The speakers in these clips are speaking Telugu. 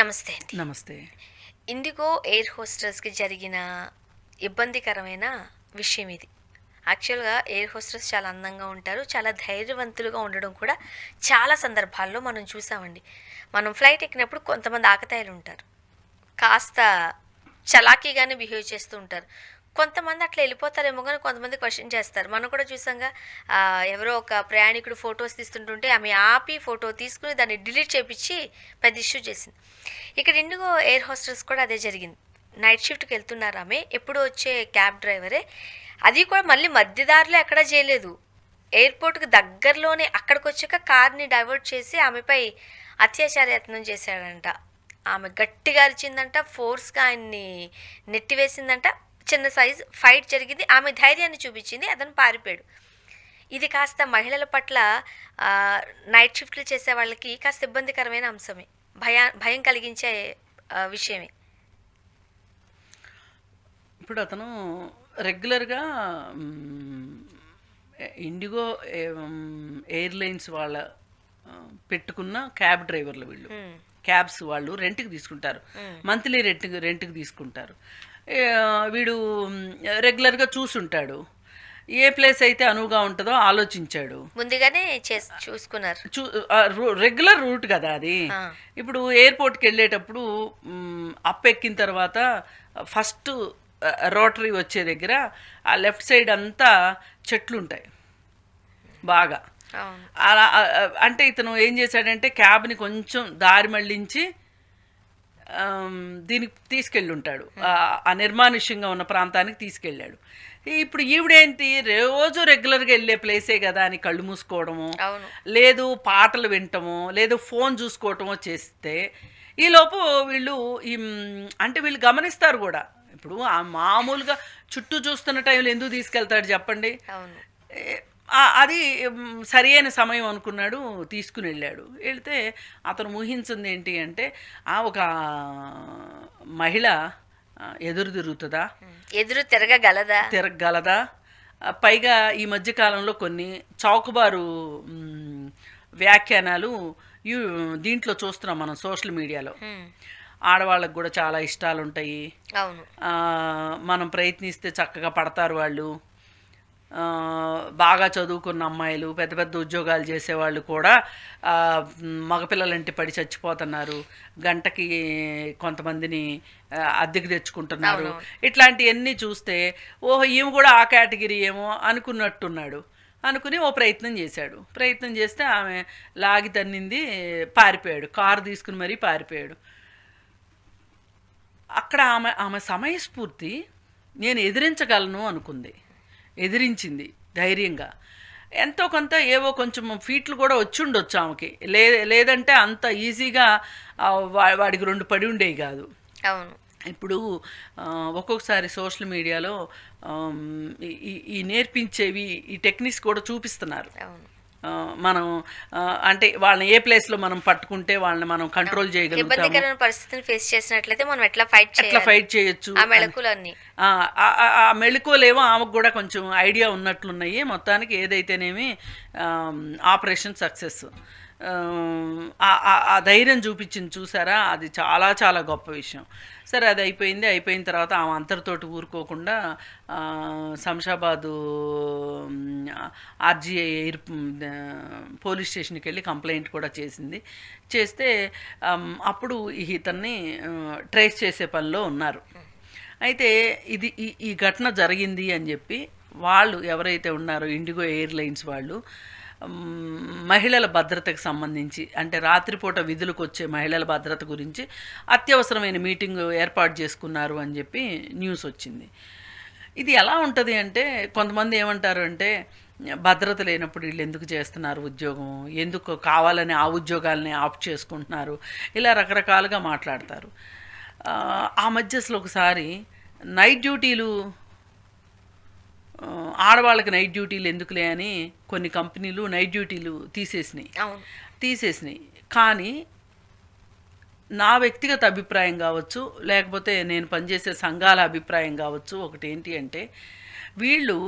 నమస్తే అండి. నమస్తే. ఇండిగో ఎయిర్ హోస్టెస్‌కి జరిగిన ఇబ్బందికరమైన విషయం ఇది. యాక్చువల్‌గా ఎయిర్ హోస్టెస్ చాలా అందంగా ఉంటారు. చాలా ధైర్యవంతులుగా ఉండడం కూడా చాలా సందర్భాల్లో మనం చూసామండి. మనం ఫ్లైట్ ఎక్కినప్పుడు కొంతమంది ఆకతాయిలుంటారు. కాస్త చలాకీగానే బిహేవ్ చేస్తూ ఉంటారు. కొంతమంది అట్లా వెళ్ళిపోతారేమో గానీ కొంతమంది క్వెషన్ చేస్తారు. మనం కూడా చూసాంగా ఎవరో ఒక ప్రయాణికుడు ఫోటోస్ తీస్తుంటుంటే ఆమె ఆపి ఫోటో తీసుకొని దాన్ని డిలీట్ చేపిచ్చి పెద్ద ఇష్యూ చేసింది. ఇక్కడ ఇండిగో ఎయిర్ హోస్టెస్ కూడా అదే జరిగింది. నైట్ షిఫ్ట్‌కి వెళ్తున్నారు ఆమె. ఎప్పుడూ వచ్చే క్యాబ్ డ్రైవరే. అది కూడా మళ్ళీ మధ్య దారిలో ఎక్కడా చేయలేదు. ఎయిర్‌పోర్ట్‌కి దగ్గరలోనే అక్కడికొచ్చాక కార్‌ని డైవర్ట్ చేసి ఆమెపై అత్యాచార యత్నం చేశాడంట. ఆమె గట్టిగా అరిచిందంట. ఫోర్స్‌గా ఆయన్ని నెట్టివేసిందంట. చిన్న సైజ్ ఫైట్ జరిగింది. ఆమె ధైర్యాన్ని చూపించింది. అతను పారిపోయాడు. ఇది కాస్త మహిళల పట్ల నైట్ షిఫ్ట్‌లు చేసే వాళ్ళకి కాస్త ఇబ్బందికరమైన అంశమే. భయం కలిగించే విషయమే. ఇప్పుడు అతను రెగ్యులర్‌గా ఇండిగో ఎయిర్‌లైన్స్ వాళ్ళ పెట్టుకున్న క్యాబ్ డ్రైవర్లు వీళ్ళు. హ్మ్. క్యాబ్స్ వాళ్ళు రెంట్‌కి తీసుకుంటారు. మంత్లీ రెంట్‌కి తీసుకుంటారు. వీడు రెగ్యులర్‌గా చూసుంటాడు. ఏ ప్లేస్ అయితే అనువుగా ఉంటుందో ఆలోచించాడు. ముందుగానే చూసుకున్నారు. రెగ్యులర్ రూట్ కదా అది. ఆ! ఇప్పుడు ఎయిర్‌పోర్ట్‌కి వెళ్ళేటప్పుడు అప్ ఎక్కిన తర్వాత ఫస్ట్ రోటరీ వచ్చే దగ్గర ఆ లెఫ్ట్ సైడ్ అంతా చెట్లుంటాయి బాగా. అవును. అలా అంటే ఇతను ఏం చేశాడంటే క్యాబ్ని కొంచెం దారి మళ్ళించి దీనికి తీసుకెళ్ళి ఉంటాడు. ఆ నిర్మానుష్యంగా ఉన్న ప్రాంతానికి తీసుకెళ్ళాడు. ఇప్పుడు ఈవిడేంటి రోజు రెగ్యులర్గా వెళ్ళే ప్లేసే కదా అని కళ్ళు మూసుకోవడము, అవును. లేదు పాటలు వినటము, లేదు ఫోన్ చూసుకోవటమో చేస్తే ఈలోపు వీళ్ళు అంటే వీళ్ళు గమనిస్తారు కూడా. ఇప్పుడు ఆ మామూలుగా చుట్టూ చూస్తున్న టైంలో ఎందుకు తీసుకెళ్తాడు చెప్పండి. అవును. అది సరి అయిన సమయం అనుకున్నాడు, తీసుకుని వెళ్ళాడు. వెళ్తే అతను ఊహించింది ఏంటి అంటే ఒక మహిళ ఎదురు తిరుగుతుందా, ఎదురు తిరగగలదా. పైగా ఈ మధ్యకాలంలో కొన్ని చౌకబారు వ్యాఖ్యానాలు దీంట్లో చూస్తున్నాం మనం సోషల్ మీడియాలో. ఆడవాళ్ళకు కూడా చాలా ఇష్టాలు ఉంటాయి. అవును. మనం ప్రయత్నిస్తే చక్కగా పడతారు వాళ్ళు. బాగా చదువుకున్న అమ్మాయిలు, పెద్ద పెద్ద ఉద్యోగాలు చేసేవాళ్ళు కూడా మగపిల్లలంటే పడి చచ్చిపోతున్నారు. గంటకి కొంతమందిని అద్దెకు తెచ్చుకుంటున్నారు. ఇట్లాంటివన్నీ చూస్తే ఓహో ఈమె కూడా ఆ కేటగిరీ ఏమో అనుకున్నట్టున్నాడు. అనుకుని ఓ ప్రయత్నం చేశాడు. ప్రయత్నం చేస్తే ఆమె లాగి తన్నింది, పారిపోయాడు. కారు తీసుకుని మరీ పారిపోయాడు. అక్కడ ఆమె సమయస్ఫూర్తి నేను ఎదిరించగలను అనుకుంది. ఎదిరించింది ధైర్యంగా. ఎంతో కొంత ఏవో కొంచెం ఫీట్లు కూడా వచ్చి ఉండొచ్చు ఆమెకి. లేదంటే అంత ఈజీగా వాడికి 2 పడి ఉండేవి కాదు. అవును. ఇప్పుడు ఒక్కొక్కసారి సోషల్ మీడియాలో ఈ నేర్పించేవి ఈ టెక్నిక్స్ కూడా చూపిస్తున్నారు. అవును. మనం అంటే వాళ్ళని ఏ ప్లేస్లో మనం పట్టుకుంటే వాళ్ళని మనం కంట్రోల్ చేయగలుగుతాము, ఇబ్బందికరమైన పరిస్థితిని ఫేస్ చేసినట్లయితే మనం ఎట్లా ఫైట్ చేయొచ్చు. ఆ మెళకువలన్నీ ఆ మెళకువలేమో ఆమెకు కూడా కొంచెం ఐడియా ఉన్నట్లున్నాయి. మొత్తానికి ఏదైతేనేమి ఆపరేషన్ సక్సెస్. ఆ ధైర్యం చూపించింది చూసారా, అది చాలా చాలా గొప్ప విషయం. సరే అది అయిపోయిన తర్వాత ఆమె అంతటితోటి ఊరుకోకుండా శంషాబాదు ఆర్జీఐ ఎయిర్ పోలీస్ స్టేషన్కి వెళ్ళి కంప్లైంట్ కూడా చేస్తే అప్పుడు ఇతన్ని ట్రేస్ చేసే పనిలో ఉన్నారు. అయితే ఇది ఈ ఘటన జరిగింది అని చెప్పి వాళ్ళు ఎవరైతే ఉన్నారో ఇండిగో ఎయిర్లైన్స్ వాళ్ళు మహిళల భద్రతకు సంబంధించి, అంటే రాత్రిపూట విధులకు వచ్చే మహిళల భద్రత గురించి అత్యవసరమైన మీటింగ్ ఏర్పాటు చేసుకున్నారు అని చెప్పి న్యూస్ వచ్చింది. ఇది ఎలా ఉంటుంది అంటే కొంతమంది ఏమంటారు అంటే భద్రత లేనప్పుడు వీళ్ళు ఎందుకు చేస్తున్నారు ఉద్యోగం, ఎందుకు కావాలని ఆ ఉద్యోగాలని ఆఫ్ చేసుకుంటున్నారు, ఇలా రకరకాలుగా మాట్లాడతారు. ఆ మధ్య అసలు ఒకసారి నైట్ డ్యూటీలు, ఆడవాళ్ళకి నైట్ డ్యూటీలు ఎందుకులే అని కొన్ని కంపెనీలు నైట్ డ్యూటీలు తీసేసినాయి. కానీ నా వ్యక్తిగత అభిప్రాయం కావచ్చు, లేకపోతే నేను పనిచేసే సంఘాల అభిప్రాయం కావచ్చు, ఒకటి ఏంటి అంటే వీళ్ళు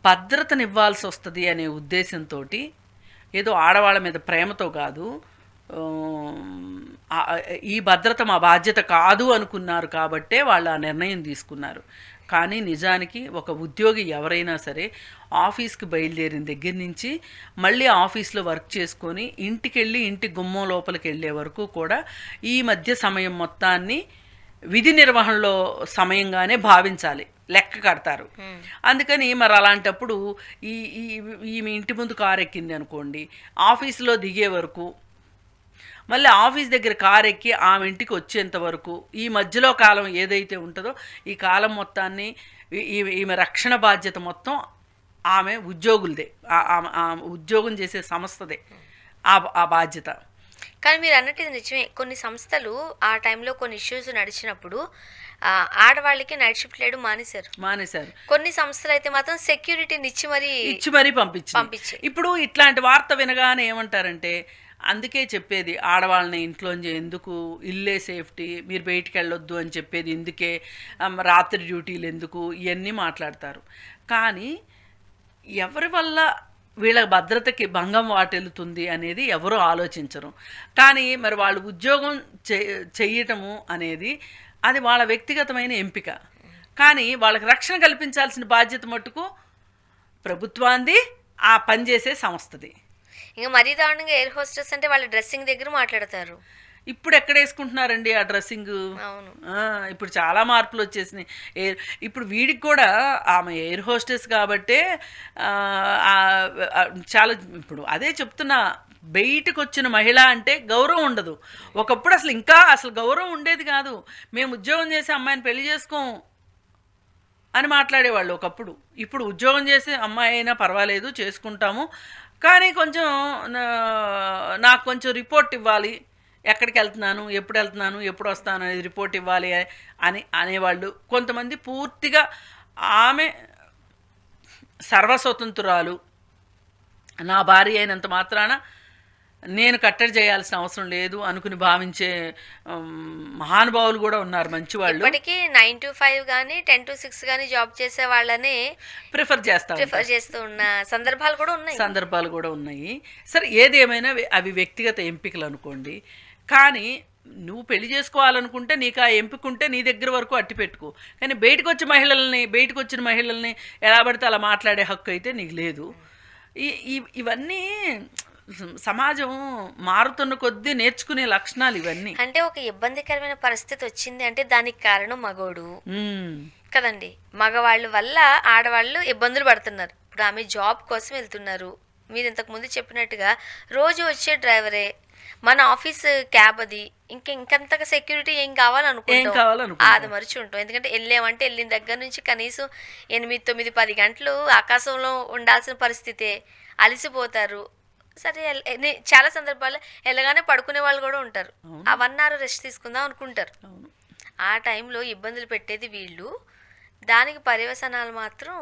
భద్రతనివ్వాల్సి వస్తుంది అనే ఉద్దేశంతో, ఏదో ఆడవాళ్ళ మీద ప్రేమతో కాదు, ఈ భద్రత మా బాధ్యత కాదు అనుకున్నారు కాబట్టే వాళ్ళు ఆ నిర్ణయం తీసుకున్నారు. కానీ నిజానికి ఒక ఉద్యోగి ఎవరైనా సరే ఆఫీస్కి బయలుదేరిన దగ్గర నుంచి మళ్ళీ ఆఫీస్లో వర్క్ చేసుకొని ఇంటికెళ్ళి ఇంటి గుమ్మం లోపలికి వెళ్ళే వరకు కూడా ఈ మధ్య సమయం మొత్తాన్ని విధి నిర్వహణలో సమయంగానే భావించాలి, లెక్క కడతారు. అందుకని మరి అలాంటప్పుడు ఈమె ఇంటి ముందు కారు ఎక్కింది అనుకోండి, ఆఫీసులో దిగే వరకు, మళ్ళీ ఆఫీస్ దగ్గర కారు ఎక్కి ఆమె ఇంటికి వచ్చేంత వరకు ఈ మధ్యలో కాలం ఏదైతే ఉంటుందో ఈ కాలం మొత్తాన్ని ఈమె రక్షణ బాధ్యత మొత్తం ఆమె ఉద్యోగులదే, ఉద్యోగం చేసే సంస్థదే ఆ బాధ్యత. కానీ మీరు అన్నట్టు ఇది నిజమే. కొన్ని సంస్థలు ఆ టైంలో కొన్ని ఇష్యూస్ నడిచినప్పుడు ఆడవాళ్ళకి నైట్ షిఫ్ట్ లేడు మానేశారు. కొన్ని సంస్థలు అయితే మాత్రం సెక్యూరిటీని ఇచ్చి మరీ పంపించి ఇప్పుడు ఇట్లాంటి వార్త వినగానే ఏమంటారంటే, అందుకే చెప్పేది ఆడవాళ్ళని ఇంట్లోంచి ఎందుకు, ఇల్లే సేఫ్టీ, మీరు బయటికి వెళ్ళొద్దు అని చెప్పేది ఇందుకే, రాత్రి డ్యూటీలు ఎందుకు, ఇవన్నీ మాట్లాడతారు. కానీ ఎవరి వల్ల వీళ్ళ భద్రతకి భంగం వాటిల్లుతుంది అనేది ఎవరూ ఆలోచించరు. కానీ మరి వాళ్ళు ఉద్యోగం చెయ్యటము అనేది అది వాళ్ళ వ్యక్తిగతమైన ఎంపిక. కానీ వాళ్ళకి రక్షణ కల్పించాల్సిన బాధ్యత మట్టుకు ప్రభుత్వాన్ని, ఆ పనిచేసే సంస్థది. ఇంకా మరీ దారుణంగా ఎయిర్ హోస్టెస్ అంటే వాళ్ళ డ్రెస్సింగ్ దగ్గర మాట్లాడతారు. ఇప్పుడు ఎక్కడ వేసుకుంటున్నారండి ఆ డ్రెస్సింగ్? ఇప్పుడు చాలా మార్పులు వచ్చేసినాయి. ఇప్పుడు వీడికి కూడా ఆమె ఎయిర్ హోస్టెస్ కాబట్టే చాలా, ఇప్పుడు అదే చెప్తున్నా, బయటకు వచ్చిన మహిళ అంటే గౌరవం ఉండదు. ఒకప్పుడు అసలు గౌరవం ఉండేది కాదు. మేము ఉద్యోగం చేసే అమ్మాయిని పెళ్లి చేసుకోము అని మాట్లాడేవాళ్ళు ఒకప్పుడు. ఇప్పుడు ఉద్యోగం చేసే అమ్మాయి అయినా పర్వాలేదు చేసుకుంటాము, కానీ కొంచెం నాకు కొంచెం రిపోర్ట్ ఇవ్వాలి, ఎక్కడికి వెళ్తున్నాను, ఎప్పుడు వస్తాను అనేది రిపోర్ట్ ఇవ్వాలి అని అనేవాళ్ళు. కొంతమంది పూర్తిగా ఆమె సర్వస్వతంత్రురాలు, నా భార్య అయినంత మాత్రాన నేను కట్టడి చేయాల్సిన అవసరం లేదు అనుకుని భావించే మహానుభావులు కూడా ఉన్నారు, మంచివాళ్ళు. ఇప్పటికీ 9 to 5 కానీ 10 to 6 కానీ జాబ్ చేసే వాళ్ళని ప్రిఫర్ చేస్తూ ఉన్న సందర్భాలు కూడా ఉన్నాయి. సరే, ఏదేమైనా అవి వ్యక్తిగత ఎంపికలు అనుకోండి. కానీ నువ్వు పెళ్లి చేసుకోవాలనుకుంటే నీకు ఆ ఎంపిక ఉంటే నీ దగ్గర వరకు అట్టి పెట్టుకో. కానీ బయటకు వచ్చిన మహిళల్ని ఎలా పడితే అలా మాట్లాడే హక్కు అయితే నీకు లేదు. ఇవన్నీ సమాజం మారుతున్న కొద్దీ నేర్చుకునే లక్షణాలు ఇవన్నీ. అంటే ఒక ఇబ్బందికరమైన పరిస్థితి వచ్చింది అంటే దానికి కారణం మగోడు కదండి. మగవాళ్ళ వల్ల ఆడవాళ్ళు ఇబ్బందులు పడుతున్నారు. ఇప్పుడు ఆమె జాబ్ కోసం వెళ్తున్నారు. మీరు ఇంతకు ముందు చెప్పినట్టుగా రోజు వచ్చే డ్రైవరే, మన ఆఫీస్ క్యాబ్ అది, ఇంకంతగా సెక్యూరిటీ ఏం కావాలనుకుంటాం, అది మరిచి ఉంటాం. ఎందుకంటే వెళ్ళామంటే వెళ్ళిన దగ్గర నుంచి కనీసం 8, 9, 10 గంటలు ఆకాశంలో ఉండాల్సిన పరిస్థితే. అలసిపోతారు. సరే, చాలా సందర్భాల్లో వెళ్ళగానే పడుకునే వాళ్ళు కూడా ఉంటారు. ఆ 1 hour రెస్ట్ తీసుకుందాం అనుకుంటారు. ఆ టైంలో ఇబ్బందులు పెట్టేది వీళ్ళు, దానికి పర్యవసనాలు మాత్రం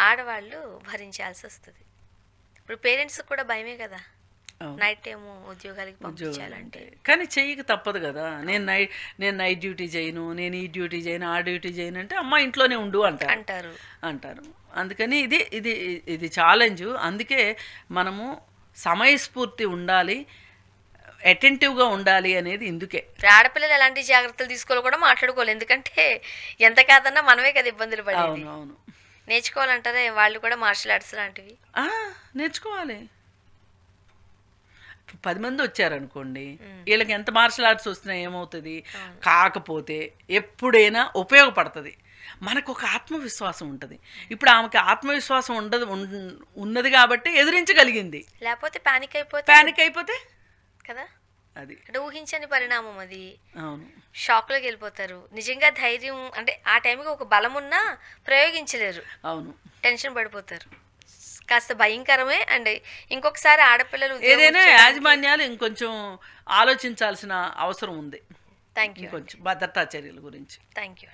ఆడవాళ్ళు భరించాల్సి వస్తుంది. ఇప్పుడు పేరెంట్స్ కూడా భయమే కదా, నైట్ టైము ఉద్యోగాలకి పంపించాలంటే. కానీ చెయ్యక తప్పదు కదా. నేను నైట్ డ్యూటీ చేయను, నేను ఈ డ్యూటీ చేయను, ఆ డ్యూటీ చేయను అంటే అమ్మ ఇంట్లోనే ఉండు అంటారు. అందుకని ఇది ఛాలెంజ్. అందుకే మనము సమయస్ఫూర్తి ఉండాలి, అటెంటివ్గా ఉండాలి అనేది ఇందుకే. ఆడపిల్లలు ఎలాంటి జాగ్రత్తలు తీసుకోవాలి కూడా మాట్లాడుకోవాలి. ఎందుకంటే ఎంత కాదన్నా మనమే కదా ఇబ్బందులు పడేది. అవును. నేర్చుకోవాలంటారా వాళ్ళు కూడా మార్షల్ ఆర్ట్స్ లాంటివి? నేర్చుకోవాలి. 10 మంది వచ్చారనుకోండి, వీళ్ళకి ఎంత మార్షల్ ఆర్ట్స్ వస్తున్నాయి ఏమవుతుంది? కాకపోతే ఎప్పుడైనా ఉపయోగపడుతుంది. మనకు ఒక ఆత్మవిశ్వాసం ఉంటుంది. ఇప్పుడు ఆమెకి ఆత్మవిశ్వాసం ఉన్నది కాబట్టి ఎదిరించగలిగింది. లేకపోతే పానిక్ అయిపోతే కదా, అది అంటే ఊహించని పరిణామం అది. అవును, షాక్లోకి వెళ్ళిపోతారు. నిజంగా ధైర్యం అంటే ఆ టైంకి ఒక బలం ఉన్నా ప్రయోగించలేరు. అవును, టెన్షన్ పడిపోతారు. కాస్త భయంకరమే. అండ్ ఇంకొకసారి ఆడపిల్లలు ఏదైనా యాజమాన్యాలు ఇంకొంచెం ఆలోచించాల్సిన అవసరం ఉంది. Thank you. కొంచెం భద్రతా చర్యల గురించి. Thank you.